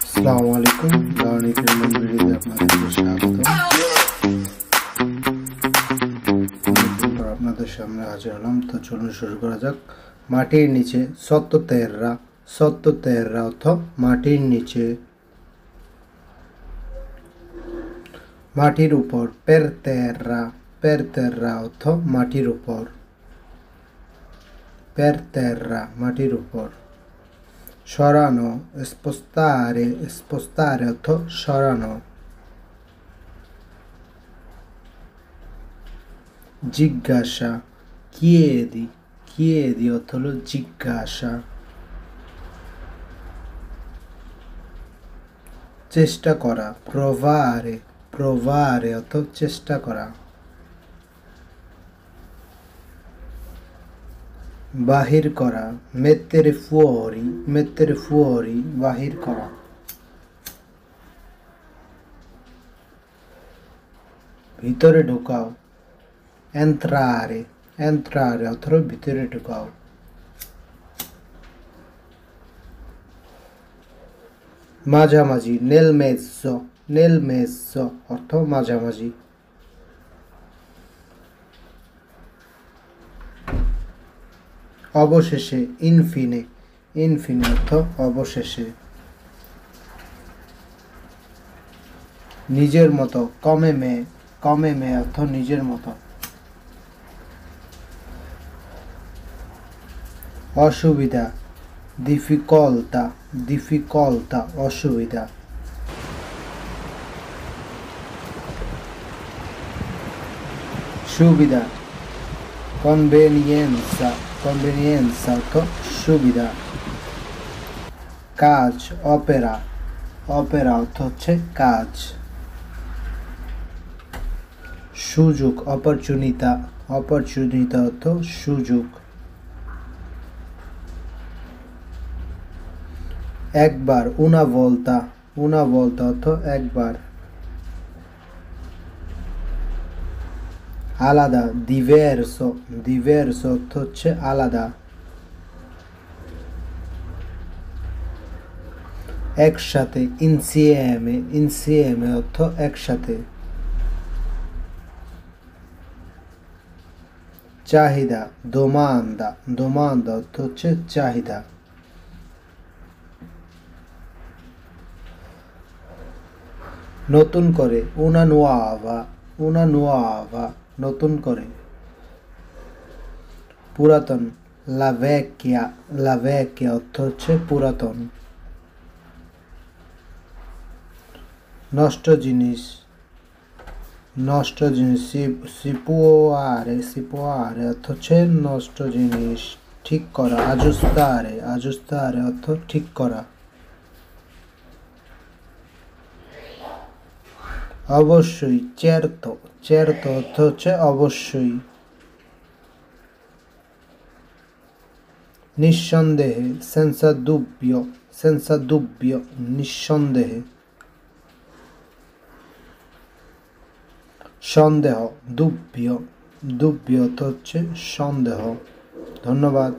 আসসালামু আলাইকুম, গাওনিকের মূল ভিডিওতে আপনাদেরকে স্বাগত। অনেকদিন পর আপনাদের সামনে হাজির হলাম, তো চলুন শুরু করা যাক। মাটির নিচে সত্ততেররা, সত্ততেররা অর্থ মাটির নিচে। মাটির উপর পেরতেররা, পেরতেররা অর্থ মাটির উপর। পেরতেররা মাটির উপর। সরানো spostare, spostare অর্থ সরানো। জিজ্ঞাসা chiedi, chiedi অর্থ হলো জিজ্ঞাসা। চেষ্টা করা provare, provare অর্থ চেষ্টা করা। বাহির করা mettere fuori, mettere fuori বাহির করা। ভিতরে ঢোকাও entrare, entrare অর্থ ভিতরে ঢোকাও। মাঝামাঝি nel mezzo, nel mezzo অর্থ মাঝামাঝি। অবশেষে infine, infine অর্থ অবশেষে। নিজের মতো come me, come me অর্থ নিজের মতো। অসুবিধা difficoltà, difficoltà অসুবিধা। সুবিধা convenienza, convenienza অর্থ সুবিধা। কাজ opera, opera অর্থ হচ্ছে কাজ। সুযোগ opportunità, opportunità অর্থ সুযোগ। একবার una volta, una volta অর্থ একবার। আলাদা diverso, diverso অর্থ হচ্ছে আলাদা। একসাথে insieme, insieme অর্থ একসাথে। চাহিদা domanda, domanda অর্থ হচ্ছে চাহিদা। নতুন করে una nuova, una nuova নতুন করে। পুরাতন la vecchia, la vecchia অর্থ হচ্ছে পুরাতন। নষ্ট জিনিস, নষ্ট জিনিস সিপুয়ারে, সিপুয়ারে অর্থ হচ্ছে নষ্ট জিনিস। ঠিক করা aggiustare, aggiustare অর্থ ঠিক করা। অবশ্যই certo, certo অর্থ হচ্ছে অবশ্যই। নিঃসন্দেহে senza dubbio, senza dubbio নিঃসন্দেহে। সন্দেহ dubbio, dubbio অর্থ হচ্ছে সন্দেহ। ধন্যবাদ।